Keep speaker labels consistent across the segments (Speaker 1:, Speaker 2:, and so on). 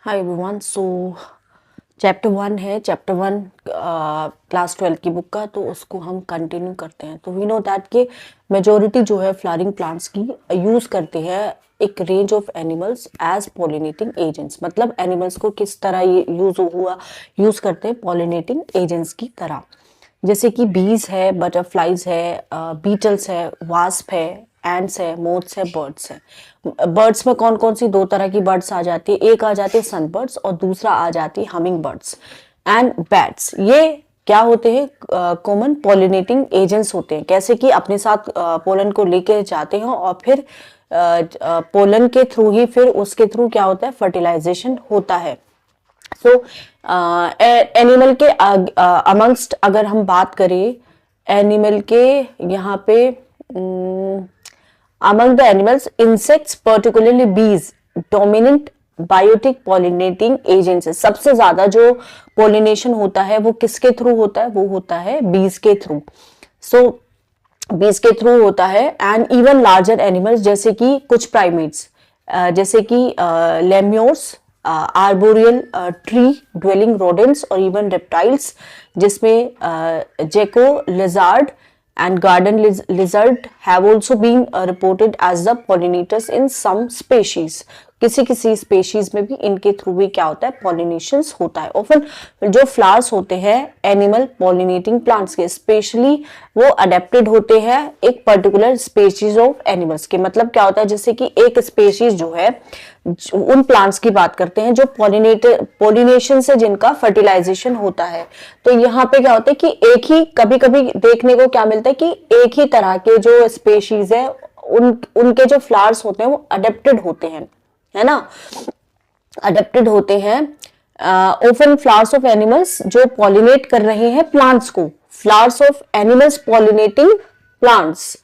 Speaker 1: Hi everyone. सो chapter 1 है। Chapter 1 class 12 की book का, तो उसको हम कंटिन्यू करते हैं। तो वी नो दैट कि मेजोरिटी जो है फ्लावरिंग प्लांट्स की यूज़ करते हैं एक range of animals as pollinating agents. मतलब एनिमल्स को किस तरह ये यूज़ करते हैं पॉलिनेटिंग एजेंट्स की तरह। जैसे कि बीज है, बटरफ्लाइज है, बीटल्स है, वास्प है, एंड्स है, मोथ्स है, बर्ड्स है। बर्ड्स में कौन कौन सी दो तरह की बर्ड्स आ जाती है? एक आ जाती है सन बर्ड्स और दूसरा आ जाती है हमिंग बर्ड्स एंड बैट्स। ये क्या होते हैं? कॉमन पॉलिनेटिंग एजेंट्स होते हैं। कैसे कि अपने साथ पोलन को लेके जाते हैं और फिर पोलन के थ्रू ही फिर उसके थ्रू क्या होता है? फर्टिलाइजेशन होता है। सो एनिमल के अमंगस्ट अगर हम बात करें एनिमल के यहाँ पे among the animals insects particularly bees dominant biotic pollinating agents है। सबसे ज्यादा जो पॉलिनेशन होता है वो किसके थ्रू होता है? वो होता है बीज के थ्रू। सो बीज के थ्रू होता है। एंड इवन लार्जर एनिमल्स जैसे कि कुछ प्राइमेट्स जैसे कि लेम्योर्स, आर्बोरियल ट्री ड्वेलिंग रोडेंट्स और इवन रेप्टाइल्स जिसमें जेको lizard and garden lizard have also been reported as the pollinators in some species। किसी किसी स्पेशीज में भी इनके थ्रू भी क्या होता है? पॉलिनेशंस होता है। ऑफन जो फ्लावर्स होते हैं एनिमल पॉलिनेटिंग प्लांट्स के, स्पेशली वो अडेप्टेड होते हैं एक पर्टिकुलर स्पेशीज ऑफ एनिमल्स के। मतलब क्या होता है? जैसे कि एक स्पेशीज जो है, उन प्लांट्स की बात करते हैं जो पॉलिनेशन से जिनका फर्टिलाइजेशन होता है। तो यहाँ पे क्या होता है कि एक ही, कभी कभी देखने को क्या मिलता है कि एक ही तरह के जो स्पेशीज है उनके जो फ्लावर्स होते हैं वो अडेप्टेड होते हैं, है ना? अडेप्टेड होते हैं। ओफन फ्लावर्स ऑफ एनिमल्स जो पॉलिनेट कर रहे हैं प्लांट्स को, flowers of animals pollinating plants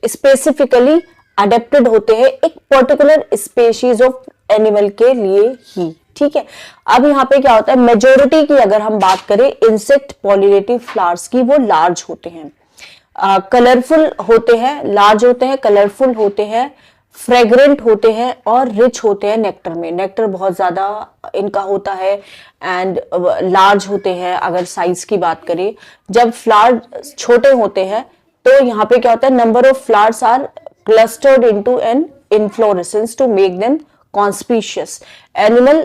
Speaker 1: specifically adapted होते हैं एक पर्टिकुलर स्पेशीज ऑफ एनिमल के लिए ही। ठीक है। अब यहाँ पे क्या होता है? मेजोरिटी की अगर हम बात करें इंसेक्ट पॉलिनेटिव फ्लावर्स की, वो लार्ज होते हैं, कलरफुल होते हैं, लार्ज होते हैं, कलरफुल होते हैं, फ्रेग्रेंट होते हैं और रिच होते हैं नेक्टर में। नेक्टर बहुत ज्यादा इनका होता है एंड लार्ज होते हैं। अगर साइज की बात करें, जब फ्लावर छोटे होते हैं तो यहाँ पे क्या होता है? Number of flowers are clustered into an inflorescence to make them conspicuous. Animal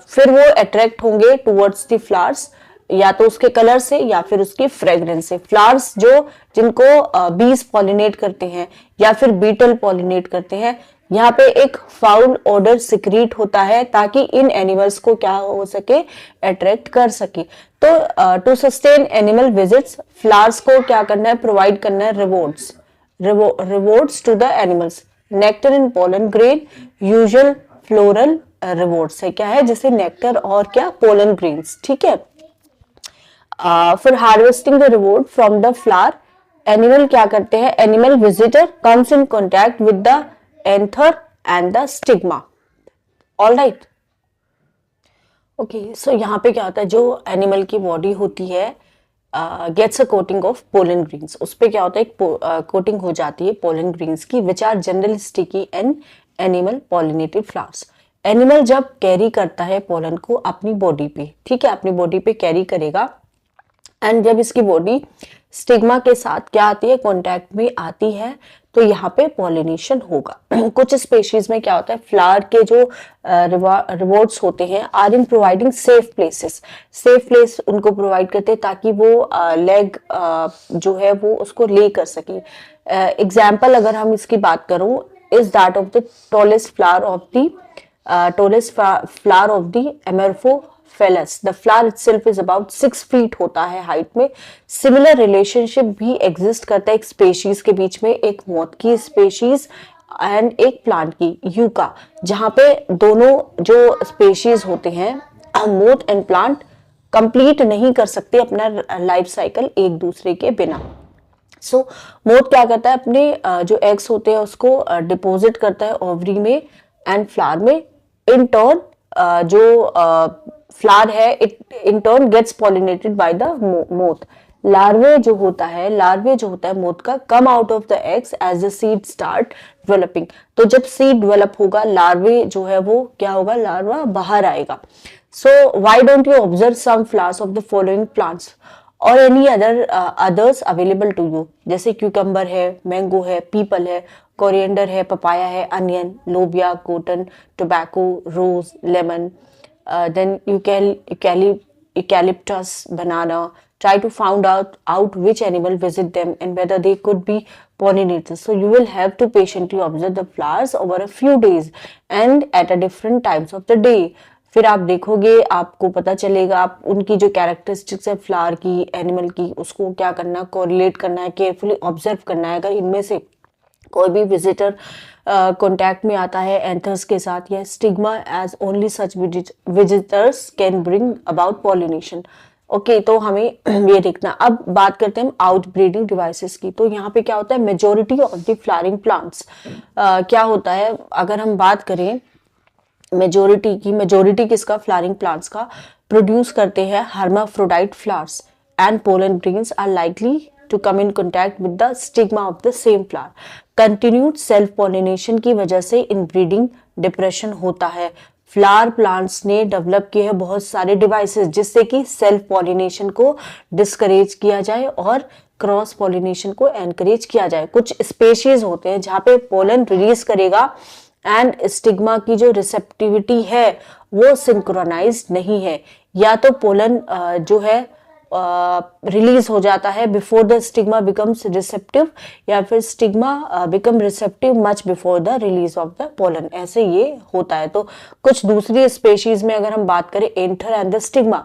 Speaker 1: फिर वो अट्रैक्ट होंगे टुवर्ड्स द फ्लावर्स, या तो उसके कलर से या फिर उसकी फ्रेग्रेंस से। फ्लावर्स जिनको बीज पॉलिनेट करते हैं या फिर बीटल पॉलिनेट करते हैं, यहाँ पे एक फाउल ऑर्डर सिक्रीट होता है ताकि इन एनिमल्स को क्या हो सके? अट्रैक्ट कर सके। तो to sustain animal visits, flowers को क्या करना है? प्रोवाइड करना है rewards to the animals. Nectar and pollen grain usual floral rewards है। क्या है? जैसे नेक्टर और क्या? Pollen grains. ठीक है। For harvesting the reward from the flower, animal क्या करते हैं? Animal visitor comes in contact with the anther and the stigma. All right. Okay. So यहाँ पे क्या होता है? जो एनिमल की बॉडी होती है gets a coating of pollen grains. उस पे क्या होता है? एक कोटिंग हो जाती है पोलन ग्रीन्स की, which are general sticky and animal pollinated flowers. Animal जब कैरी करता है पोलन को अपनी बॉडी पे, ठीक है, अपनी बॉडी पे कैरी करेगा, एंड जब इसकी बॉडी स्टिग्मा के साथ क्या आती है? कांटेक्ट में आती है, तो यहाँ पे पॉलिनेशन होगा। कुछ स्पेशीज में क्या होता है? फ्लावर के जो रिवॉर्ड्स होते हैं are in providing safe places. Safe place उनको प्रोवाइड करते हैं ताकि वो लेग जो है वो उसको ले कर सके। एग्जाम्पल अगर हम इसकी बात करूं, is that of the tallest flower of the Amorphophallus. The flower itself is about 6 feet होता है हाइट में। सिमिलर रिलेशनशिप भी एग्जिस्ट करता है एक स्पेशीज के बीच में, एक मोथ की स्पेशीज एंड एक प्लांट की, यूका, जहां पे दोनों जो स्पेशीज होते हैं मोथ एंड प्लांट कंप्लीट नहीं कर सकते अपना लाइफ साइकिल एक दूसरे के बिना। सो मोथ क्या करता है? अपने जो एग्स होते हैं उसको डिपॉजिट करता है ओवरी में एंड फ्लावर में। इन टर्न जो फ्लावर है it in turn gets pollinated by the moth. Larvae जो होता है मोथ का, come out of the eggs as the seed start developing. तो जब सीड डेवलप होगा, लार्वे जो है वो क्या होगा, लार्वा बाहर आएगा। So why don't you observe some flowers of the following plants और any others available to you, जैसे क्यूकम्बर है, मैंगो है, पीपल है, कोरिएंडर है, पपाया है, अनियन, लोबिया, cotton, tobacco, rose, lemon, then eucalyptus, banana. Try to find out which animal visit them and whether they could be pollinators. So you will have to patiently observe the flowers over a few days and at a different times of the day. फिर आप देखोगे, आपको पता चलेगा, आप उनकी जो characteristics है फ्लावर की, एनिमल की, उसको क्या करना, कोरिलेट करना है, केयरफुली ऑब्जर्व करना है। अगर इनमें से कोई भी विजिटर कॉन्टैक्ट में आता है एंथर्स के साथ या stigma, as only such visitors can bring about pollination. Okay, तो हमें ये देखना। अब बात करते हैं हम आउट ब्रीडिंग डिवाइसेस की। तो यहाँ पे क्या होता है, majority of the flowering plants क्या होता है, अगर हम बात करें मेजोरिटी किसका, फ्लावरिंग प्लांट्स का प्रोड्यूस करते हैं hermaphrodite flowers and pollen grains are likely to come in contact with the stigma of the same flower. Continued self pollination की वजह से इनब्रीडिंग डिप्रेशन होता है। फ्लावर प्लांट्स ने डेवलप किए हैं बहुत सारे डिवाइसेस जिससे कि सेल्फ पॉलिनेशन को डिस्करेज किया जाए और क्रॉस पॉलिनेशन को एनकरेज किया जाए। कुछ स्पेशीज होते हैं जहाँ पे पोलन रिलीज करेगा एंड स्टिग्मा की जो रिसेप्टिविटी है वो सिंक्रोनाइज नहीं है, या तो पोलन जो है रिलीज हो जाता है before the stigma becomes receptive, या फिर stigma become receptive much before the release of the pollen, ऐसे ये होता है। तो कुछ दूसरी स्पेशीज में अगर हम बात करें, एंथर एंड द स्टिग्मा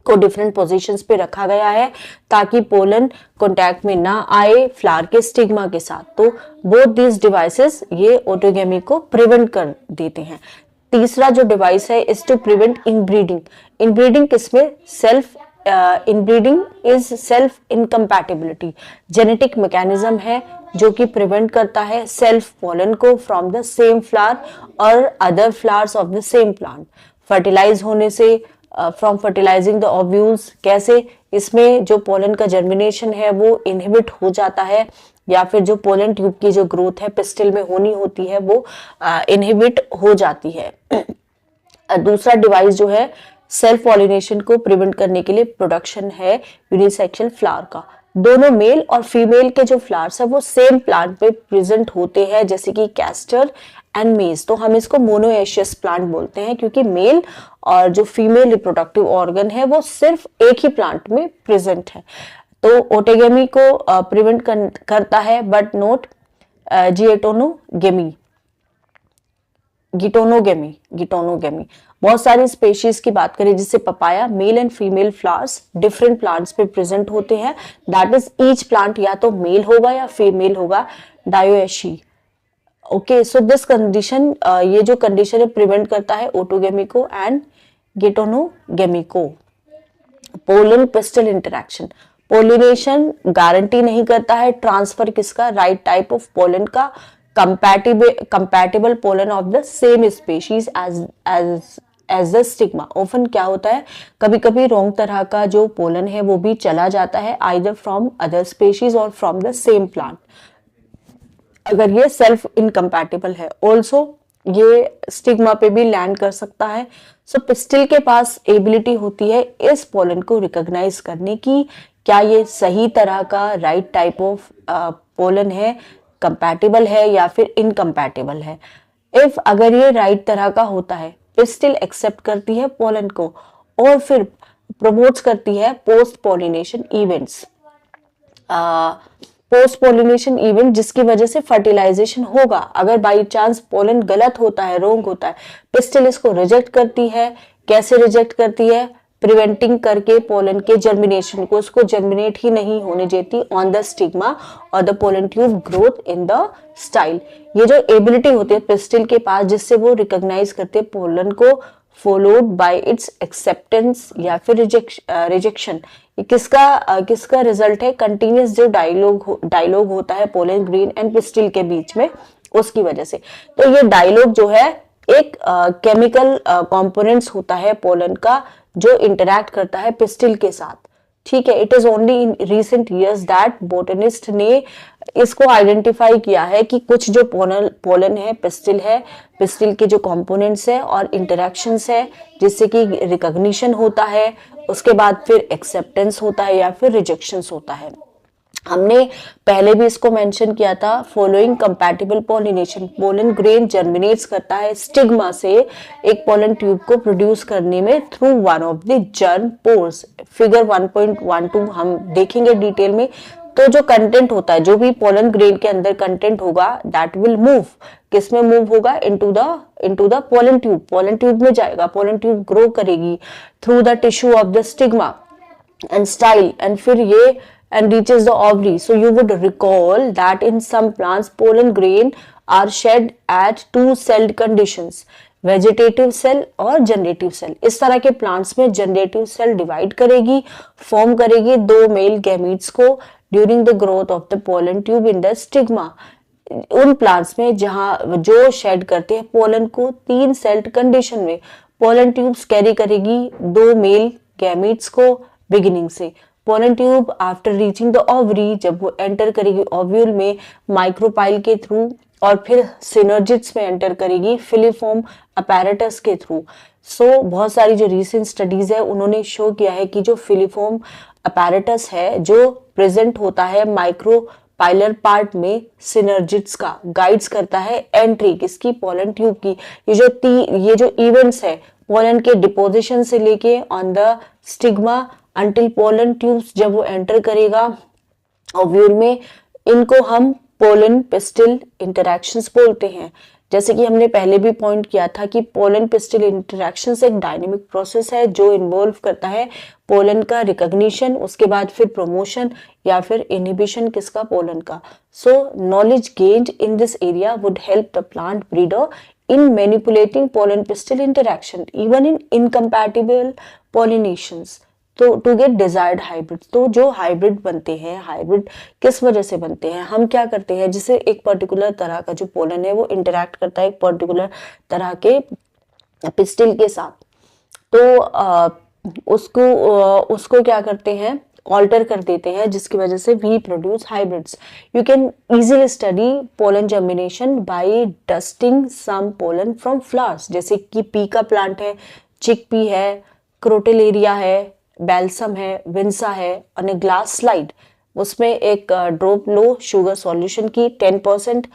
Speaker 1: को डिफरेंट पोजीशंस पे रखा गया है ताकि पोलन कांटेक्ट में ना आए फ्लावर के स्टिग्मा के साथ। तो बोथ दीज डिवाइसेस ये ऑटोगेमी को प्रिवेंट कर देते हैं। तीसरा जो डिवाइस है is to prevent inbreeding. Inbreeding किसमें, self inbreeding is self incompatibility, genetic mechanism है जो कि प्रिवेंट करता है सेल्फ पोलन को फ्रॉम द सेम फ्लावर और other flowers of the same plant. Fertilize होने से, फ्रॉम फर्टिलाइजिंग द ओव्यूल्स, कैसे, इसमें जो पोलन का जर्मिनेशन है वो इनहिबिट हो जाता है, या फिर जो पोलन ट्यूब की जो ग्रोथ है पिस्टिल में होनी होती है वो इनहिबिट हो जाती है। दूसरा डिवाइस जो है सेल्फ पॉलिनेशन को प्रिवेंट करने के लिए प्रोडक्शन है यूनिसेक्शुअल फ्लावर का। दोनों मेल और फीमेल के जो फ्लावर्स है वो सेम प्लांट पे प्रेजेंट होते हैं, जैसे कि कैस्टर एंड मेज। तो हम इसको मोनोएशियस प्लांट बोलते हैं क्योंकि मेल और जो फीमेल रिप्रोडक्टिव ऑर्गन है वो सिर्फ एक ही प्लांट में प्रेजेंट है। तो ओटोगेमी को प्रिवेंट करता है बट नॉट गिटोनोगेमी। बहुत सारी स्पेशीज की बात करें, जिससे papaya, mail and female flowers different plants पे प्रेजेंट होते हैं, दैट इज ईच प्लांट या तो मेल होगा या फीमेल होगा, dioecy. Okay, so this condition, ये जो कंडीशन है प्रिवेंट करता है ओटोगेमी को एंड गिटोनोगेमी को। Pollen pistil interaction, pollination guarantee नहीं करता है ट्रांसफर किसका, राइट टाइप ऑफ पोलन का, compatible pollen of the same species as the stigma. Often क्या होता है, कभी कभी रॉन्ग तरह का जो पोलन है वो भी चला जाता है, आइदर फ्रॉम अदर स्पीशीज और फ्रॉम द सेम प्लांट, अगर ये सेल्फ इनकम्पैटिबल है। ऑल्सो ये स्टिग्मा पे भी लैंड कर सकता है। सो पिस्टिल के पास एबिलिटी होती है इस पोलन को रिकॉग्नाइज करने की, क्या ये सही तरह का राइट टाइप ऑफ पोलन है, कंपैटिबल है या फिर इनकम्पैटिबल है। इफ अगर ये राइट तरह का होता है, पिस्टिल एक्सेप्ट करती है पोलन को और फिर प्रमोट्स करती है post pollination events, post pollination event जिसकी वजह से फर्टिलाइजेशन होगा। अगर बाई चांस पोलन गलत होता है, रोंग होता है, पिस्टिल इसको रिजेक्ट करती है। कैसे रिजेक्ट करती है, प्रिवेंटिंग करके पोलन के जर्मिनेशन को, उसको जर्मिनेट ही नहीं होने देती ऑन द स्टिग्मा और the pollen tube growth in the style. ये जो एबिलिटी होती है पिस्टिल के पास जिससे वो रिकॉग्नाइज करते हैं पोलन को, फॉलोड बाय इट्स एक्सेप्टेंस या फिर रिजेक्शन, किसका रिजल्ट है, कंटिन्यूस जो डायलॉग होता है पोलन ग्रेन एंड पिस्टिल के बीच में, उसकी वजह से। तो ये डायलॉग जो है एक केमिकल कंपोनेंट्स होता है पोलन का जो इंटरैक्ट करता है पिस्टिल के साथ। ठीक है, it is only in recent years that botanist ने इसको आइडेंटिफाई किया है कि कुछ जो पोलन है, पिस्टिल के जो कंपोनेंट्स है और इंटरेक्शंस है, जिससे कि रिकॉग्निशन होता है, उसके बाद फिर एक्सेप्टेंस होता है या फिर रिजेक्शंस होता है। हमने पहले भी इसको मेंशन किया था, following compatible pollination, pollen grain germinates करता है स्टिग्मा से एक पोलन ट्यूब को प्रोड्यूस करने में through one of the germ pores. Figure 1.12 हम देखेंगे डिटेल में। तो जो कंटेंट होता है, जो भी पोलन ग्रेन के अंदर कंटेंट होगा, दैट विल मूव, किसमें मूव होगा, इनटू द पोलन ट्यूब में जाएगा, पोलन ट्यूब ग्रो करेगी through the tissue of the stigma and style, and फिर ये and reaches the ovary. So you would recall that in some plants pollen grain are shed at two celled conditions, vegetative cell और generative cell. इस तरह के plants में generative cell divide करेगी, form करेगी दो मेल गैमीट्स को during the growth of the pollen tube in the stigma. उन प्लांट्स में जहां जो शेड करते हैं पोलन को तीन सेल्ड कंडीशन में, पोलन ट्यूब्स कैरी करेगी दो मेल गैमीट्स को बिगिनिंग से। Pollen tube after reaching the ovary, जब वो एंटर करेगी ओव्यूल में माइक्रोपाइल के थ्रू, और फिर सिनर्जिट्स में एंटर करेगी फिलीफॉर्म अपैरेटस के थ्रू। सो बहुत सारी जो रीसेंट स्टडीज है उन्होंने शो किया है कि जो फिलीफॉर्म अपैरेटस है जो प्रेजेंट होता है माइक्रोपाइलर पार्ट में, सिनर्जिट्स का गाइड्स करता है एंट्री किसकी, पोलन ट्यूब की। ये जो इवेंट्स है पोलन के डिपोजिशन से लेके on the stigma until pollen tubes जब वो एंटर करेगा ओव्यूल में, इनको हम पोलन पिस्टिल इंटरैक्शंस बोलते हैं। जैसे कि हमने पहले भी पॉइंट किया था कि पोलन पिस्टिल इंटरैक्शंस एक डायनेमिक प्रोसेस है जो इन्वॉल्व करता है पोलन का रिकॉग्निशन, उसके बाद फिर प्रमोशन या फिर इनहिबिशन किसका, पोलन का। सो knowledge gained in this area would help the plant breeder in manipulating pollen pistil interaction even in incompatible pollinations तो to get desired hybrids। तो जो हाइब्रिड बनते हैं, हाइब्रिड किस वजह से बनते हैं, हम क्या करते हैं, जिसे एक पर्टिकुलर तरह का जो पोलन है वो इंटरैक्ट करता है एक पर्टिकुलर तरह के पिस्टिल के साथ, तो उसको क्या करते हैं, ऑल्टर कर देते हैं, जिसकी वजह से we produce hybrids. You can easily study pollen germination by dusting some pollen from flowers, जैसे कि पी का प्लांट है, चिक पी है, क्रोटेलेरिया है, बेल्सम है, विंसा है, और ग्लास स्लाइड, उसमें एक ड्रॉप लो शुगर सॉल्यूशन की 10%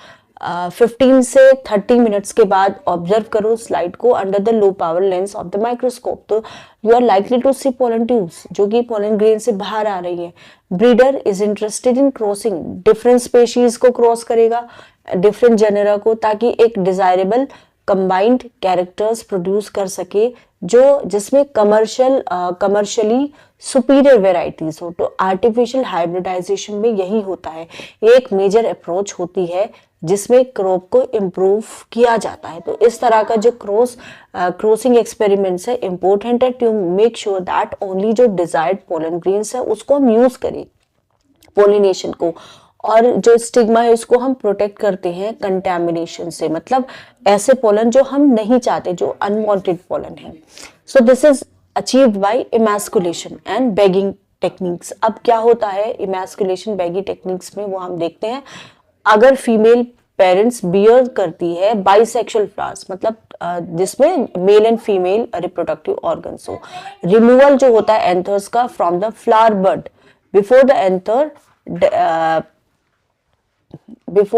Speaker 1: 15 से 30 मिनट्स के बाद ऑब्जर्व करो स्लाइड को under the low power lens of the microscope, तो you are likely to see pollen tubes जो कि पोलन ग्रेन से बाहर आ रही है। Breeder is interested in crossing, different species को क्रॉस करेगा, डिफरेंट जेनेरा को, ताकि एक डिजायरेबल कंबाइंड कैरेक्टर्स प्रोड्यूस कर सके जो जिसमें कमर्शियली सुपीरियर वेराइटीज हो। तो आर्टिफिशियल हाइब्रिडाइजेशन में यही होता है, एक मेजर अप्रोच होती है जिसमें क्रॉप को इम्प्रूव किया जाता है। तो इस तरह का जो क्रॉसिंग एक्सपेरिमेंट्स है इंपॉर्टेंट है to make sure that only जो डिजायर्ड पोलन ग्रेन्स है उसको हम यूज करें पोलिनेशन को, और जो स्टिग्मा है उसको हम प्रोटेक्ट करते हैं कंटैमिनेशन से, मतलब ऐसे पोलन जो हम नहीं चाहते, जो अनवांटेड पोलन है। So this is achieved by emasculation and bagging techniques. अब क्या होता है इमैस्कुलेशन बैगिंग टेक्निक्स में, वो हम देखते हैं। अगर फीमेल पेरेंट्स बियर करती है बाइसेक्सुअल फ्लावर्स, मतलब जिसमें male and female reproductive organs हो, रिमूवल जो होता है एंथर्स का from the flower bud before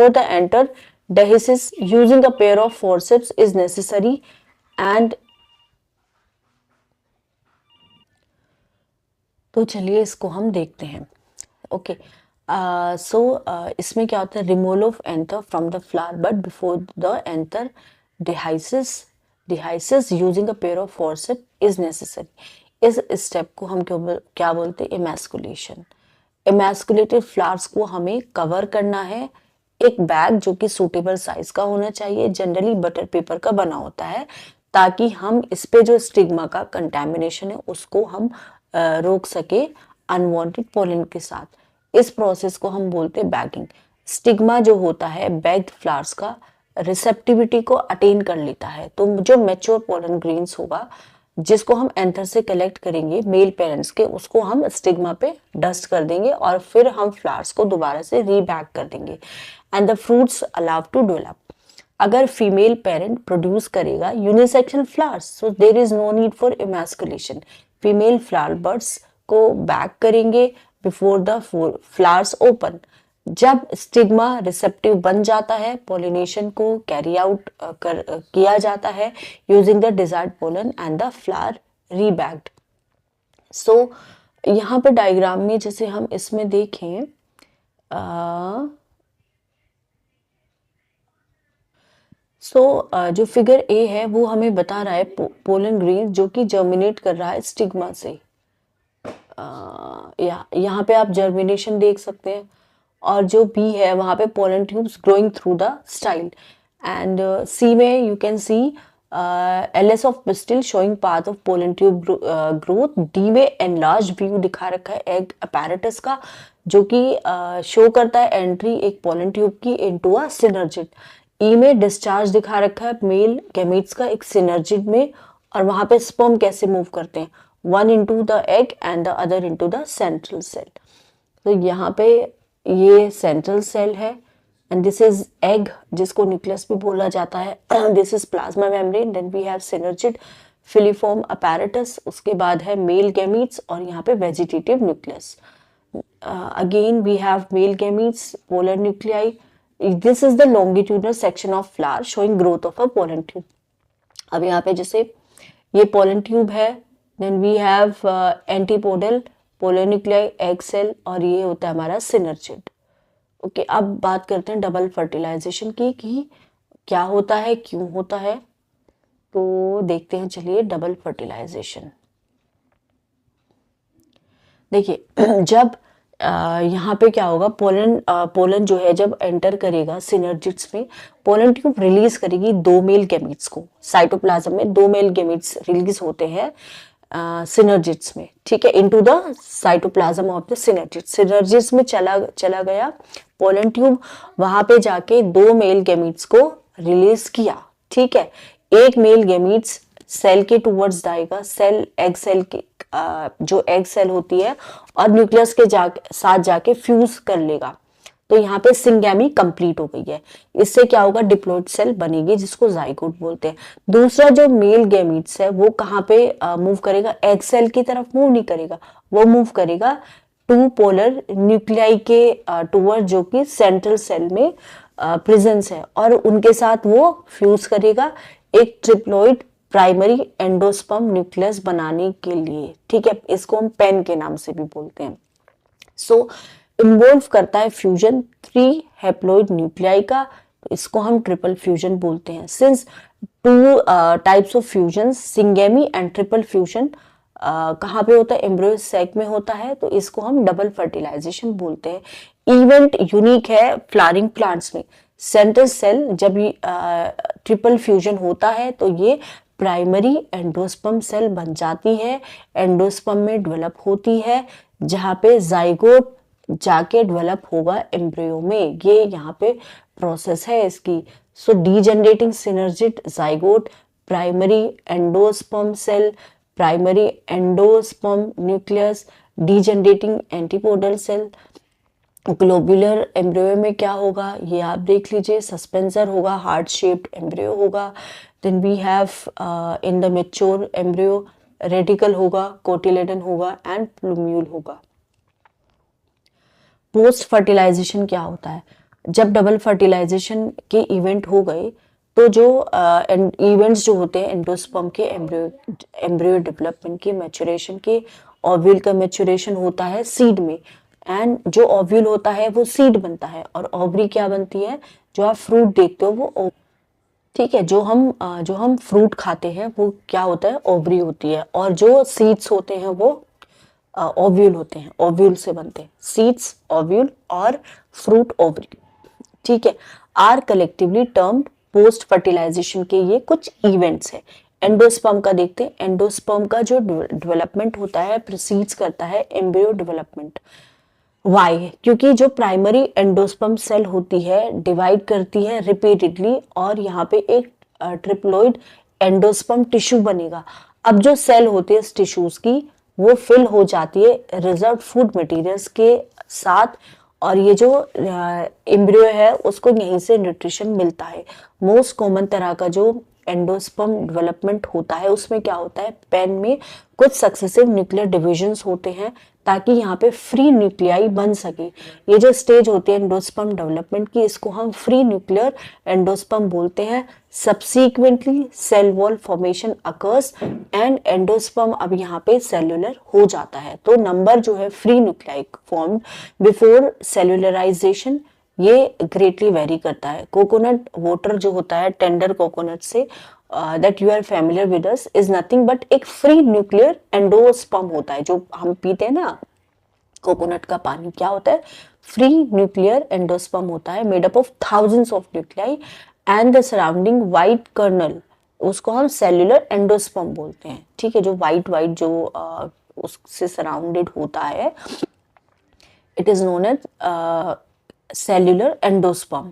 Speaker 1: the enter dehiscence using a pair of forceps is necessary and तो चलिए इसको हम देखते हैं। ओके, इसमें क्या होता है, removal of anther from the flower bud before the anther dehiscence using a pair of forceps is necessary. इस स्टेप को हम क्या बोलते हैं, इमैस्कुलेशन। इमैस्कुलेटेड फ्लावर्स को हमें कवर करना है, एक बैग जो कि सूटेबल साइज का होना चाहिए, जनरली बटर पेपर का बना होता है, ताकि हम इस पे जो स्टिग्मा का कंटैमिनेशन है उसको हम रोक सके अनवांटेड पोलन के साथ। इस प्रोसेस को हम बोलते हैं बैगिंग। स्टिग्मा जो होता है बैग्ड फ्लावर्स का रिसेप्टिविटी को अटेन कर लेता है, तो जो मैच्योर पोलन ग्रेन्स होगा जिसको हम एंथर से कलेक्ट करेंगे मेल पेरेंट्स के, उसको हम स्टिग्मा पे डस्ट कर देंगे और फिर हम फ्लावर्स को दोबारा से रीबैक कर देंगे and the fruits allow to develop. अगर फीमेल पेरेंट प्रोड्यूस करेगा unisexual flowers, so there is no need for emasculation. Female flower buds को बैक करेंगे बिफोर द फ्लावर्स ओपन। जब स्टिग्मा रिसेप्टिव बन जाता है, पोलिनेशन को कैरी आउट किया जाता है using the desired pollen and the flower rebagged. So यहाँ पे डायग्राम में जैसे हम इसमें देखें, जो फिगर ए है वो हमें बता रहा है पोलन ग्रेन जो कि जर्मिनेट कर रहा है स्टिग्मा से। यहाँ पे आप जर्मिनेशन देख सकते हैं, और जो बी है वहां पे pollen tubes growing through the style. And C में you can see LS of pistil showing path of pollen tube growth. D में एनलार्ज व्यू दिखा रखा है एग अपैरेटस का, जो कि शो करता है एंट्री एक पोलन ट्यूब की इनटू अ सिनर्जिड। ई में डिस्चार्ज दिखा रखा है मेल गैमीट्स का एक सिनर्जिड में, और वहां पे स्पर्म कैसे मूव करते हैं, one into the egg and the other into the central cell. तो यहाँ पे ये सेंट्रल सेल है एंड दिस इज एग जिसको न्यूक्लियस भी बोला जाता है। This is plasma membrane, then we have synergid, filiform apparatus, उसके बाद है मेल गैमीट्स और यहाँ पे vegetative nucleus. Again we have male gametes, polar nuclei. This is the longitudinal section of flower showing growth of a pollen tube. अब यहाँ पे जैसे ये पोलन ट्यूब है, then we have antipodal, polar nuclei, egg cell, और ये होता है हमारा सिनर्जिड। ओके, अब बात करते हैं डबल फर्टिलाइजेशन की कि क्या होता है, क्यों होता है। तो देखते हैं चलिए डबल फर्टिलाइजेशन। देखिए जब यहाँ पे क्या होगा, पोलन जो है जब एंटर करेगा सिनर्जिड्स में, पोलन ट्यूब रिलीज करेगी दो मेल गैमीट्स को। साइटोप्लाज्म में दो मेल गैमीट्स रिलीज होते हैं सिनर्जिड्स में, ठीक है, into the cytoplasm of the synergids. Synergids में चला गया पोलन ट्यूब, वहां पे जाके दो मेल गैमीट्स को रिलीज किया, ठीक है। एक मेल गैमीट्स सेल के टूवर्ड्स जाएगा, सेल एग सेल के जो एग सेल होती है और न्यूक्लियस के साथ जाके फ्यूज कर लेगा। तो यहाँ पे सिंगैमी कंप्लीट हो गई है। इससे क्या होगा, डिप्लॉइड सेल बनेगी जिसको जाइगोट बोलते हैं। दूसरा जो मेल गैमीट्स है वो कहाँ पे मूव करेगा, एग सेल की तरफ मूव नहीं करेगा, वो मूव करेगा टू पोलर न्यूक्लियाई के टूवर्ड, जो कि सेंट्रल सेल में प्रेजेंस है, और उनके साथ वो फ्यूज करेगा एक ट्रिप्लॉइड प्राइमरी एंडोस्पर्म न्यूक्लियस बनाने के लिए, ठीक है। इसको हम पेन के नाम से भी बोलते हैं। सो इन्वॉल्व करता है फ्यूजन 3 हैप्लॉइड न्यूक्लियाई का, तो इसको हम ट्रिपल फ्यूजन बोलते हैं। Since two types of fusion, syngamy and triple fusion कहाँ पे होता है, एम्ब्रियो सैक में होता है, तो इसको हम डबल फर्टिलाइजेशन बोलते हैं। इवेंट यूनिक है फ्लावरिंग प्लांट्स में। सेंट्रल सेल जब ट्रिपल फ्यूजन होता है तो ये प्राइमरी एंडोस्पर्म सेल बन जाती है, एंडोस्पर्म में डेवलप होती है, जहाँ पे जाइगोट जाके डेवलप होगा एम्ब्रियो में। ये यहाँ पे प्रोसेस है इसकी। So degenerating synergid zygote, primary endosperm cell, primary endosperm nucleus, degenerating antipodal cell. Globular embryo में क्या होगा ये आप देख लीजिए, सस्पेंसर होगा, हार्ट शेप्ड एम्ब्रियो होगा। Then we have in the mature embryo radicle होगा, कोटिलेडन होगा एंड प्लूम्यूल होगा। पोस्ट फर्टिलाइजेशन क्या होता है, जब डबल फर्टिलाइजेशन के इवेंट हो गए तो जो इवेंट्स जो होते हैं एंडोस्पर्म के एम्ब्रियो डेवलपमेंट के, मैच्योरेशन के, ओव्यूल का मैच्योरेशन होता है सीड में, एंड जो ओव्यूल होता है वो सीड बनता है, और ओवरी क्या बनती है, जो आप फ्रूट देखते हो वो, ठीक है, जो हम फ्रूट खाते हैं वो क्या होता है, ओवरी होती है, और जो सीड्स होते हैं वो ओव्यूल होते हैं, ओव्यूल से बनते हैं सीड्स, ओव्यूल और फ्रूट ओवरी, ठीक है। Are collectively termed post fertilization के ये कुछ इवेंट्स है। एंडोस्पर्म का देखते हैं, एंडोस्पर्म का जो डेवलपमेंट होता है प्रोसीड्स करता है एम्ब्रियो डेवलपमेंट। वाई, क्योंकि जो प्राइमरी एंडोस्पर्म सेल होती है डिवाइड करती है रिपीटेडली, और यहाँ पे एक ट्रिप्लॉइड एंडोस्पर्म टिश्यू बनेगा। अब जो सेल होती है इस टिश्यूज की वो फिल हो जाती है रिजर्व फूड मटेरियल्स के साथ, और ये जो एम्ब्रियो है उसको यहीं से न्यूट्रिशन मिलता है। मोस्ट कॉमन तरह का जो एंडोस्पर्म डेवलपमेंट होता है उसमें क्या होता है, पेन में कुछ सक्सेसिव न्यूक्लियर डिविजन्स होते हैं ताकि यहाँ पे फ्री न्यूक्लियाई बन सके। ये जो स्टेज होती है एंडोस्पर्म डेवलपमेंट की, इसको हम फ्री न्यूक्लियर एंडोस्पर्म बोलते हैं। Subsequently cell wall formation occurs and endosperm अब यहाँ पे सेल्यूलर हो जाता है। तो नंबर जो है फ्री न्यूक्लियाई फॉर्म्ड बिफोर सेल्यूलराइजेशन ये ग्रेटली वेरी करता है। कोकोनट वाटर जो होता है टेंडर कोकोनट से that you are familiar with us is nothing but एक फ्री न्यूक्लियर एंडोस्पर्म होता है। जो हम पीते हैं ना कोकोनट का पानी, क्या होता है, फ्री न्यूक्लियर एंडोस्पर्म होता है made up of thousands of nuclei and the surrounding white kernel, उसको हम सेल्यूलर एंडोस्पर्म बोलते हैं। ठीक है, जो वाइट वाइट जो उससे सराउंडेड होता है it is known as cellular endosperm.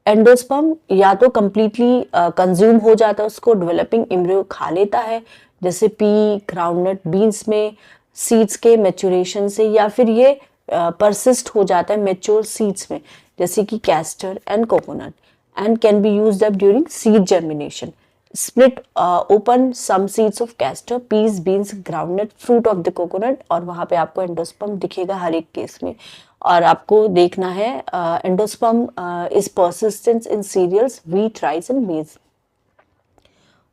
Speaker 1: Endosperm या तो कंप्लीटली कंज्यूम हो जाता है, उसको डेवलपिंग एम्ब्रियो खा लेता है, जैसे पी, ग्राउंडनट, बीन्स में सीड्स के मैच्योरेशन से, या फिर ये परसिस्ट हो जाता है मैच्योर सीड्स में जैसे कि castor and coconut, and can be used up during seed germination. Split open some seeds of castor, peas, beans, groundnut, fruit of the coconut, और वहां पे आपको एंडोस्पर्म दिखेगा हर एक केस में। और आपको देखना है endosperm is persistent in cereals, wheat, rice and maize.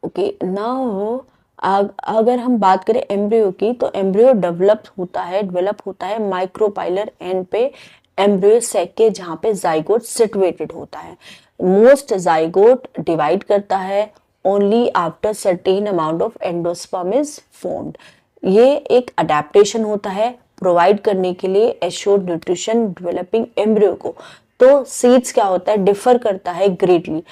Speaker 1: Okay, now अगर हम बात करें एम्ब्रियो की, तो एम्ब्रियो डेवलप होता है माइक्रोपाइलर एंड पे एम्ब्रियो सैक के, जहाँ पे जाइगोट सिचुएटेड होता है। मोस्ट जाइगोट डिवाइड करता है only after certain amount of endosperm is formed. ये एक अडेप्टेशन होता है प्रोवाइड करने के लिए एश्योर्ड न्यूट्रिशन डेवलपिंग एम्ब्रियो को। तो सीड्स क्या होता है, डिफर करता है ग्रेटली।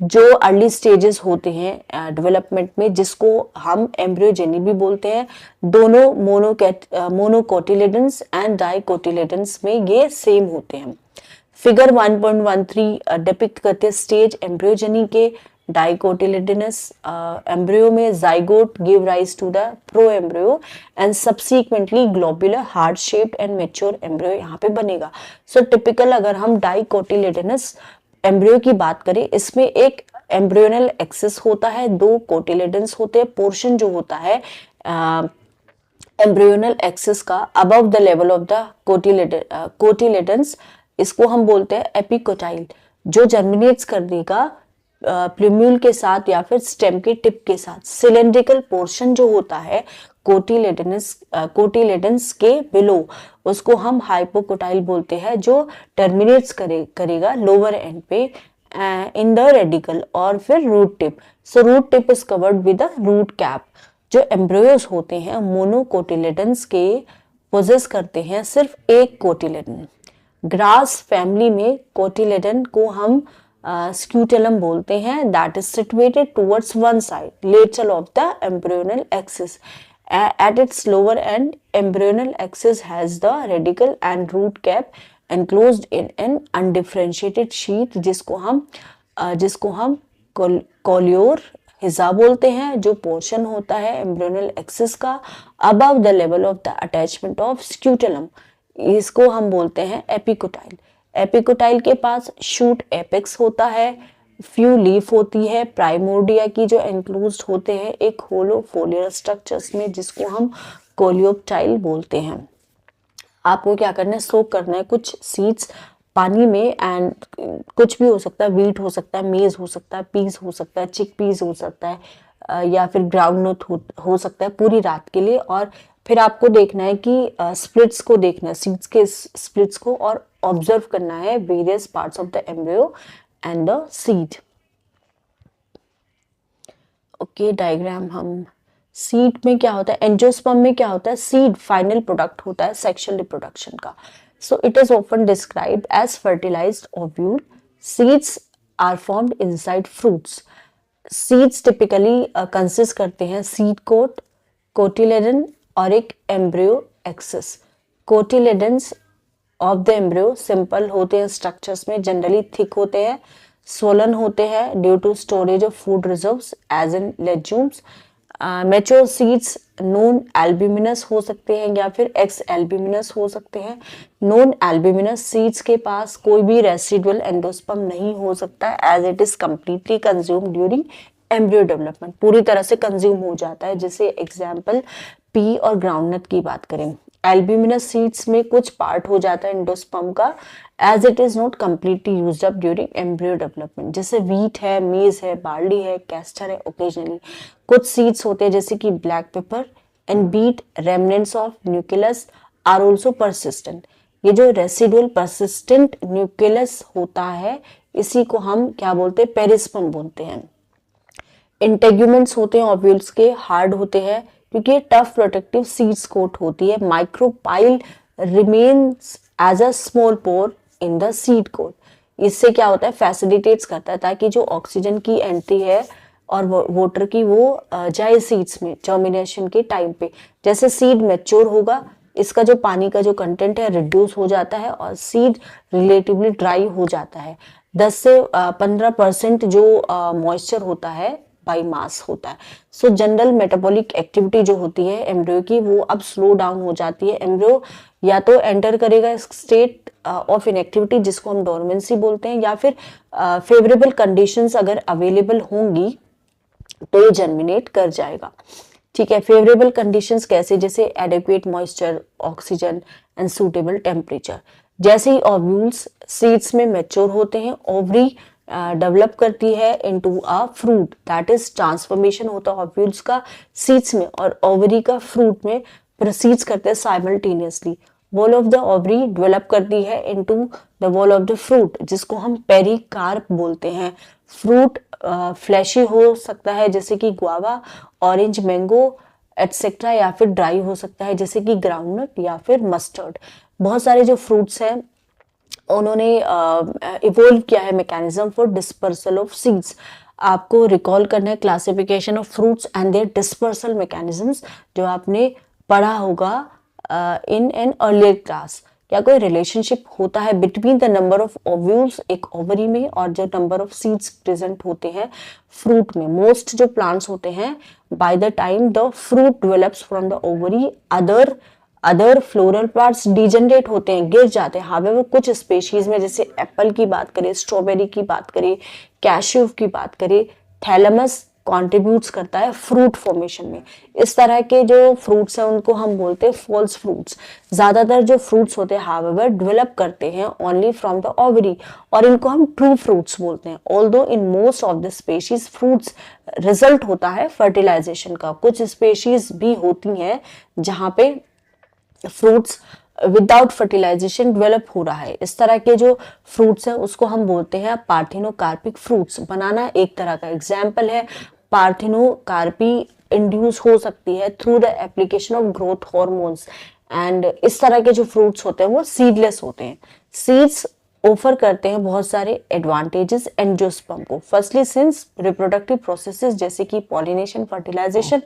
Speaker 1: जो अर्ली स्टेजेस होते हैं डेवलपमेंट में, जिसको हम एम्ब्रियोजेनी भी बोलते हैं, दोनों मोनोकोटिलेडन्स एंड डाइकोटिलेडन्स में ये सेम होते हैं। फिगर 1.13 डिपिक्ट करते स्टेज एम्ब्रियोजेनी के। डाइकोटिलेडनस एम्ब्रियो में zygote give rise to the pro embryo and subsequently globular heart shaped and mature embryo यहाँ पे बनेगा। सो टिपिकल अगर हम डाइकोटिलेडनस एम्ब्रियो की बात करें, इसमें एक एम्ब्रियोनल एक्सिस होता है, दो कोटिलेडन्स होते हैं। पोर्शन जो होता है एम्ब्रियोनल एक्सिस का above the level of the cotyledons, इसको हम बोलते हैं एपिकोटाइल, जो जर्मिनेट्स कर देगा प्लूम्यूल के साथ या फिर स्टेम के टिप के साथ। सिलेंड्रिकल पोर्शन जो होता है कोटिलेडन्स के बिलो, उसको हम हाइपोकोटाइल बोलते हैं, जो टर्मिनेट्स करेगा लोअर एंड पे इन द रेडिकल और फिर root tip. So root tip is covered with the root cap. जो एम्ब्रियोज होते हैं मोनोकोटिलेडन्स के पोजेस करते हैं सिर्फ एक कोटिलेडन। ग्रास फैमिली में कोटिलेडन को हम स्क्यूटेलम बोलते हैं, that is situated towards one side lateral of the embryonal axis. At its lower end, embryonal axis has the radicle and root cap enclosed in an undifferentiated sheath, जिसको हम कोलियोर हिजा बोलते हैं, जो पोर्शन होता है एम्ब्रियोनल एक्सिस का above the level of the attachment of scutellum, इसको हम बोलते हैं एपिकोटाइल। एपिकोटाइल के पास शूट एपेक्स होता है, फ्यू लीफ होती है प्राइमोर्डिया की, जो एंक्लोज्ड होते हैं एक होलो फोलियर स्ट्रक्चर्स में, जिसको हम कोलियोप्टाइल बोलते हैं। आपको क्या करना है, सोक करना है कुछ सीड्स पानी में, एंड कुछ भी हो सकता है, व्हीट हो सकता है, मेज हो सकता है, पीस हो सकता है, चिक पीस हो सकता है, या फिर ग्राउंडनट हो सकता है, पूरी रात के लिए। और फिर आपको देखना है कि स्प्लिट्स को देखना है, सीड्स के स्प्लिट्स को, और ऑब्जर्व करना है various parts of the embryo and the seed. Okay, diagram हम सीड में क्या होता है, एंजियोस्पर्म में क्या होता है, सीड फाइनल प्रोडक्ट होता है सेक्सुअल रिप्रोडक्शन का। So it is often described as fertilized ovule. Seeds are formed inside fruits. Seeds typically consist करते हैं सीड कोट, कोटिलेडन और एक embryo axis. Cotyledons of the embryo simple होते हैं structures में, जनरली थिक होते हैं, स्वोलन होते हैं due to storage of food reserves as in legumes. Mature seeds non albuminous हो सकते हैं या फिर एक्स एल्ब्यूमिनस हो सकते हैं। नॉन एल्ब्यूमिनस सीड्स के पास कोई भी रेसिडुअल एंडोस्पर्म नहीं हो सकता है as it is completely consume during embryo development, पूरी तरह से कंज्यूम हो जाता है। जैसे एग्जाम्पल पी और ग्राउंडनट की बात करें, एल्ब्यूमिनस सीड्स में कुछ पार्ट हो जाता है एंडोस्पर्म का as it is not completely used up during embryo development. जैसे व्हीट है, मेज है, बार्ली है, कैस्टर है, ओकेजनली कुछ सीड्स होते हैं जैसे कि black pepper and beet remnants of nucleus are also persistent. ये जो रेसिडुअल परसिस्टेंट न्यूक्लियस होता है इसी को हम क्या बोलते हैं, पेरिस्पर्म बोलते हैं। इंटेग्यूमेंट्स होते हैं ओव्यूल्स के, हार्ड होते हैं क्योंकि ये टफ प्रोटेक्टिव सीड्स कोट होती है। Micropyle remains as a small pore in the seed coat. इससे क्या होता है, फैसिलिटेट्स करता है ताकि जो ऑक्सीजन की एंट्री है और वाटर की वो जाए सीड्स में जर्मिनेशन के टाइम पे। जैसे सीड मैच्योर होगा इसका जो पानी का जो कंटेंट है रिड्यूस हो जाता है और सीड रिलेटिवली ड्राई हो जाता है। 10 से 15% जो मॉइस्चर होता है बाई मास होता है। सो जनरल मेटाबॉलिक एक्टिविटी जो होती है एम्ब्रियो की वो अब स्लो डाउन हो जाती है। एम्ब्रियो या तो एंटर करेगा स्टेट ऑफ इनएक्टिविटी जिसको हम डोरमेंसी बोलते हैं, या फिर फेवरेबल कंडीशंस अगर अवेलेबल होंगी तो ये जर्मिनेट कर जाएगा। ठीक है, फेवरेबल कंडीशंस कैसे, जैसे adequate moisture, oxygen and suitable temperature. जैसे ही ओव्यूल्स सीड्स में मैच्योर होते हैं ओवरी डेवलप करती है into a fruit, that is transformation होता है ओव्यूल्स का सीड्स में और ओवरी का फ्रूट में प्रोसीड्स करते हैं simultaneously. Wall of the ovary develop करती है into the wall of the fruit जिसको हम पेरिकार्प बोलते हैं। फ्रूट फ्लैशी हो सकता है जैसे कि गुआवा, ऑरेंज, मैंगो एटसेट्रा, या फिर ड्राई हो सकता है जैसे कि ग्राउंडनट या फिर मस्टर्ड। बहुत सारे जो फ्रूट्स हैं उन्होंने इवोल्व किया है mechanism for dispersal of seeds. आपको रिकॉल करना है classification of fruits and their dispersal mechanisms जो आपने पढ़ा होगा इन एन अर्लियर क्लास। क्या कोई रिलेशनशिप होता है between the number of ovules एक ओवरी में और जो नंबर ऑफ सीड्स प्रेजेंट होते हैं फ्रूट में। मोस्ट जो प्लांट्स होते हैं by the time the fruit develops from the ovary other floral parts degenerate होते हैं, गिर जाते हैं। हावेवर कुछ स्पेशीज में जैसे एप्पल की बात करें, स्ट्रॉबेरी की बात करें, कैश्यू की बात करें, थैलेमस कंट्रीब्यूट्स करता है फ्रूट फॉर्मेशन में। इस तरह के जो फ्रूट्स हैं उनको हम बोलते हैं फॉल्स फ्रूट्स। ज्यादातर जो फ्रूट्स होते हैं हावेवर डेवलप करते हैं ओनली फ्रॉम द ओवरी और इनको हम ट्रू फ्रूट्स बोलते हैं। Although in most of the species fruits result होता है फर्टिलाइजेशन का। कुछ स्पेशीज भी होती हैं जहां पे फ्रूट्स विदाउट फर्टिलाइजेशन डेवलप हो रहा है। इस तरह के जो फ्रूट्स हैं उसको हम बोलते हैं पार्थिनोकार्पिक फ्रूट्स। बनाना एक तरह का एग्जाम्पल है। पार्थिनोकार्पी इंड्यूस हो सकती है through the application of growth hormones and इस तरह के जो फ्रूट्स होते हैं वो सीडलेस होते हैं। सीड्स ऑफर करते हैं बहुत सारे एडवांटेजेस एंजियोस्पर्म को। फर्स्टली सिंस रिप्रोडक्टिव प्रोसेसेस जैसे कि पॉलिनेशन, फर्टिलाइजेशन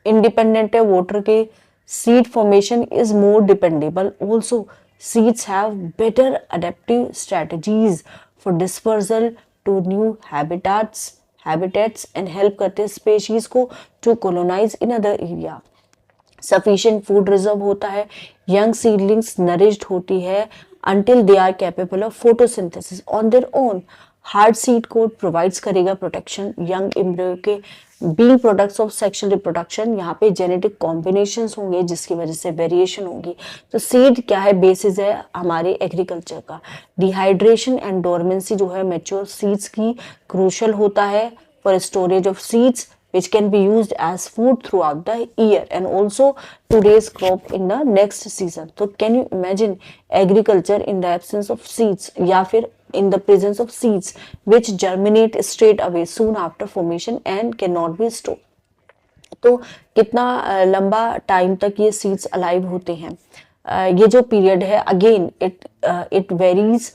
Speaker 1: इंडिपेंडेंट है वाटर के, seed formation is more dependable. Also, seeds have better adaptive strategies for dispersal to new habitats and help करते हैं species को to colonize in other area. Sufficient food reserve होता है, young seedlings nourished होती है until they are capable of photosynthesis on their own. Hard seed coat provides करेगा protection young embryo के being products of sexual reproduction. यहाँ पे genetic combinations होंगे जिसकी वजह से वेरिएशन होगी। तो सीड क्या है, बेसिस है हमारे एग्रीकल्चर का। डिहाइड्रेशन एंड डोरमेंसी जो है मैच्योर सीड्स की क्रूशल होता है for storage of seeds which can be used as food throughout the year and also to raise crop in the next season. So can you imagine agriculture in the absence of seeds या फिर in the presence of seeds which germinate straight away soon after formation and cannot be stored. तो कितना लंबा time तक ये seeds alive होते हैं। ये जो पीरियड है अगेन इट वेरीज।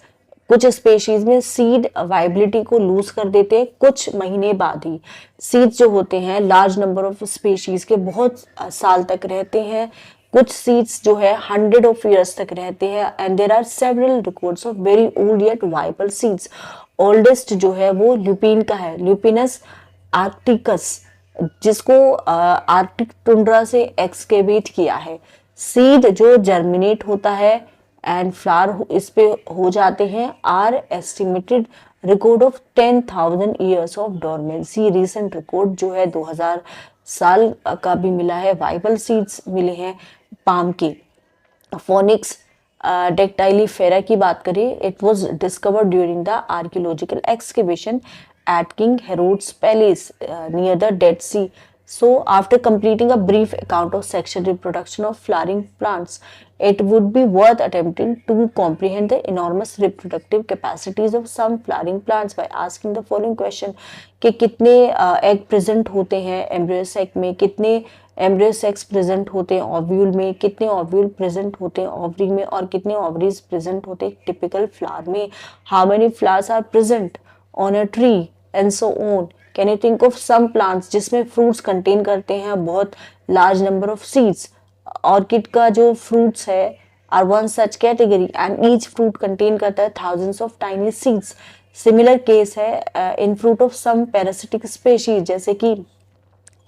Speaker 1: कुछ स्पेशीज में सीड वाइबिलिटी को लूज कर देते हैं कुछ महीने बाद ही। सीड्स जो होते हैं लार्ज नंबर ऑफ स्पेशीज के बहुत साल तक रहते हैं। कुछ सीड्स जो है 100 of years तक रहते हैं and there are several records of very old yet viable seeds. Oldest जो है वो ल्यूपिन का है, ल्यूपिनस आर्क्टिकस, जिसको आर्कटिक टुंड्रा से एक्सकेवेट किया है। सीड जो जर्मिनेट होता है एंड फ्लावर इस पे हो जाते हैं, are estimated record of 10,000 years of dormancy. Recent record जो है 2000 साल का भी मिला है। वाइबल सीड्स मिले हैं पाम के। फोनिक्स डेक्टाइलीफेरा की बात करें, it was discovered during the archaeological excavation at King Herod's palace near the Dead Sea. So, after completing a brief account of sexual reproduction of flowering plants, it would be worth attempting to comprehend the enormous reproductive capacities of some flowering plants by asking the following question: कि कितने egg present होते हैं embryo sac में, कितने embryo sex present होते हैं ovule में, कितने ओव्यूल प्रेजेंट होते हैं ओवरी में, और कितने ओवरीज प्रेजेंट होते हैं टिपिकल फ्लावर में, how many flowers are present on a tree and so on. Can you think of some plants जिसमें फ्रूट्स कंटेन करते हैं बहुत large number of seeds. Orchid का जो फ्रूट्स है are one such category and each fruit contain करता है thousands of tiny seeds. Similar case है in fruit of some parasitic species जैसे कि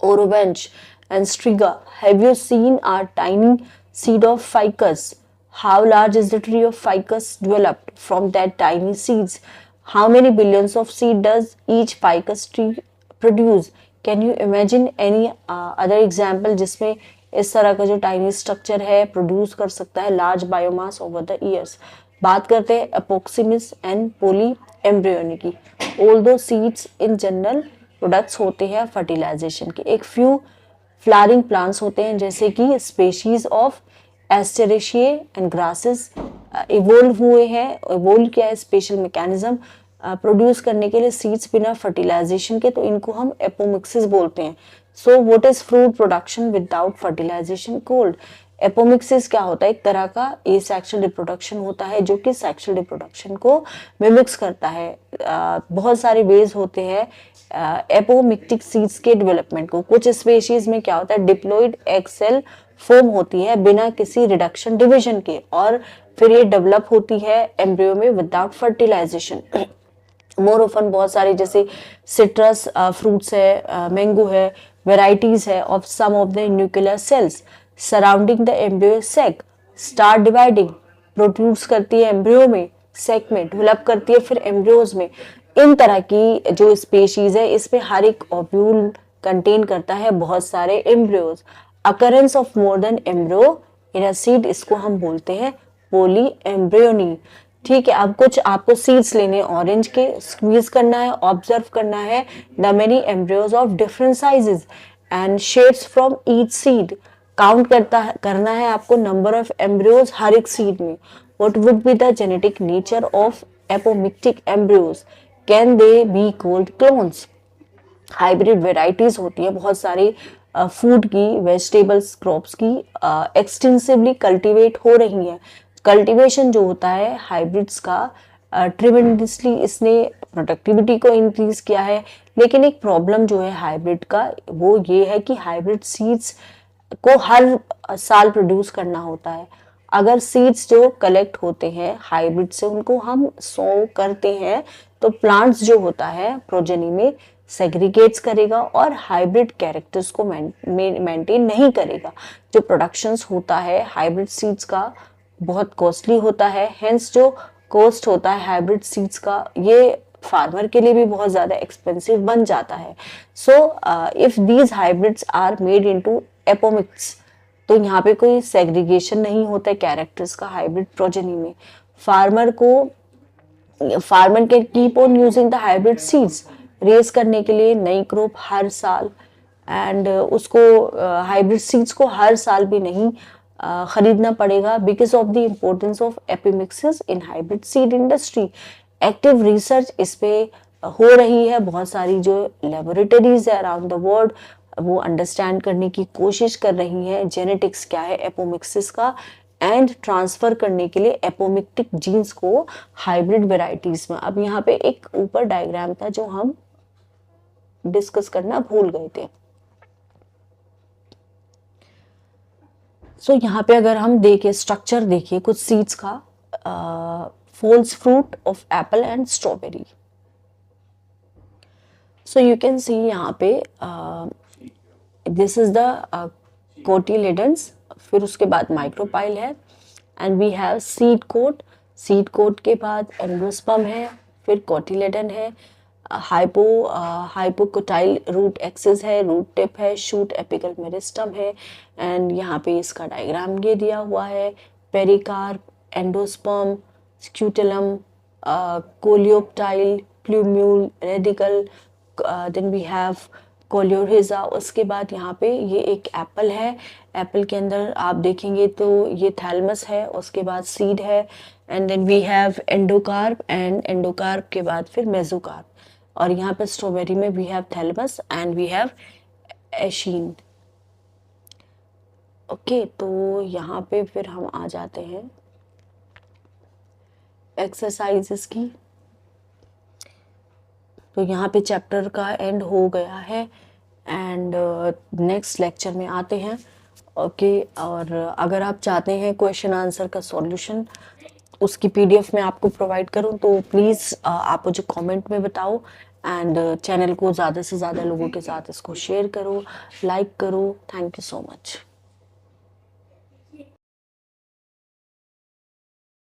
Speaker 1: orobanche and striga. Have you scene are tiny seed of ficus? How large is the tree of ficus developed from that tiny seeds? How many billions of seed does each ficus tree produce? Can you imagine any other example जिसमें इस तरह का जो tiny structure है produce कर सकता है large biomass over the years? बात करते हैं Apoxymis and polyembryony की। Although seeds in general products होते हैं fertilization के, एक few फ्लावरिंग प्लांट्स होते हैं जैसे कि species of asteraceae and grasses evolve हुए हैं। इवोल्व क्या है? स्पेशल मैकेनिज्म प्रोड्यूस करने के लिए सीड्स बिना फर्टिलाइजेशन के, तो इनको हम एपोमिक्सिस बोलते हैं। So what is fruit production without fertilization called? Apomixis क्या होता है? एक तरह का एसेक्सुअल रिप्रोडक्शन होता है जो कि सेक्सुअल रिप्रोडक्शन को मिमिक्स करता है। बहुत सारे वेज होते हैं एपोमिक्टिक सीड्स के डेवलपमेंट को। कुछ स्पेशीज में क्या होता है? डिप्लॉइड एग सेल फॉर्म होती है बिना किसी रिडक्शन डिवीजन के, और फिर ये डेवलप होती है एम्ब्रियो में विदाउट फर्टिलाइजेशन। मोर ऑफन बहुत सारे जैसे सिट्रस फ्रूट्स है, मैंगो है, वेराइटीज है of some of the nuclear cells surrounding the embryo sac start dividing, produce करती है एम्ब्रियो में, सेक में, डेवलप करती है फिर एम्ब्रियोज में। इन तरह की जो स्पेशीज है इसमें हर एक ओव्यूल कंटेन करता है बहुत सारे embryos. Occurrence of more than embryo in a seed, इसको हम बोलते हैं पोली एम्ब्रियोनी। ठीक है, अब कुछ आपको सीड्स लेने ऑरेंज के, स्क्वीज करना है, ऑब्जर्व करना है the many embryos of different sizes and shapes from each seed. Count करना है आपको नंबर ऑफ एम्ब्रियोज हर एक सीड में। What would be the genetic nature of apomictic embryos? Can they be called clones? Hybrid varieties होती है बहुत सारी food की, वेजिटेबल्स, क्रॉप्स की एक्सटेंसिवली कल्टीवेट हो रही है। कल्टीवेशन जो होता है हाइब्रिड्स का ट्रिमेंडसली इसने प्रोडक्टिविटी को इंक्रीज किया है। लेकिन एक प्रॉब्लम जो है हाइब्रिड का वो ये है कि हाइब्रिड सीड्स को हर साल प्रोड्यूस करना होता है। अगर सीड्स जो कलेक्ट होते हैं हाइब्रिड से उनको हम सो करते हैं तो प्लांट्स जो होता है प्रोजेनी में सेग्रीगेट्स करेगा और हाइब्रिड कैरेक्टर्स को मेंटेन नहीं करेगा। जो प्रोडक्शंस होता है हाइब्रिड सीड्स का बहुत कॉस्टली होता है, हेंस जो कॉस्ट होता है हाइब्रिड सीड्स का ये फार्मर के लिए भी बहुत ज्यादा एक्सपेंसिव बन जाता है। So if these hybrids are made into apomicts, तो यहाँ पे कोई सेग्रीगेशन नहीं होता है कैरेक्टर्स का हाइब्रिड प्रोजेनी में। Farmer can keep on using the hybrid seeds, raise करने के लिए नई क्रॉप हर साल, एंड उसको हाइब्रिड सीड्स को हर साल भी नहीं खरीदना पड़ेगा because of the importance of apomixis in hybrid seed industry. Active research इस पे हो रही है, बहुत सारी जो लेबोरेटरीज है अराउंड द वर्ल्ड वो अंडरस्टैंड करने की कोशिश कर रही हैं जेनेटिक्स क्या है एपोमिक्सिस का, एंड ट्रांसफर करने के लिए एपोमिक्टिक जीन्स को हाइब्रिड वेराइटीज में। अब यहाँ पे एक ऊपर डायग्राम था जो हम डिस्कस करना भूल गए थे। सो यहाँ पे अगर हम देखें स्ट्रक्चर देखिए कुछ सीड्स का, false fruit of apple and strawberry. So you can see यहाँ पे दिस इज द कोटिलेडन्स, फिर उसके बाद माइक्रोपाइल है, and we have seed coat. Seed coat के बाद एंडोस्पर्म है, फिर कोटिलेडन है, हाइपोकोटाइल रूट एक्सिस है, रूट टिप है, शूट एपिकल मेरिस्टम है, एंड यहाँ पे इसका डायग्राम ये दिया हुआ है। Pericarp, endosperm, scutellum, coleoptile, plumule, radicle, then we have coleorhiza. उसके बाद यहाँ पे ये एक एप्पल है, एप्पल के अंदर आप देखेंगे तो ये थैलमस है, उसके बाद सीड है, and then we have endocarp, and endocarp के बाद फिर मेसोकार्प। और यहाँ पे स्ट्रॉबेरी में we have thalamus and we have achene. Okay, तो यहाँ पे फिर हम आ जाते हैं एक्सरसाइजेस की। तो यहाँ पे चैप्टर का एंड हो गया है, एंड नेक्स्ट लेक्चर में आते हैं। ओके, और अगर आप चाहते हैं क्वेश्चन आंसर का सॉल्यूशन उसकी पीडीएफ में आपको प्रोवाइड करूं, तो प्लीज़ आप मुझे कमेंट में बताओ, एंड चैनल को ज़्यादा से ज़्यादा लोगों के साथ इसको शेयर करो, लाइक करो। Thank you so much.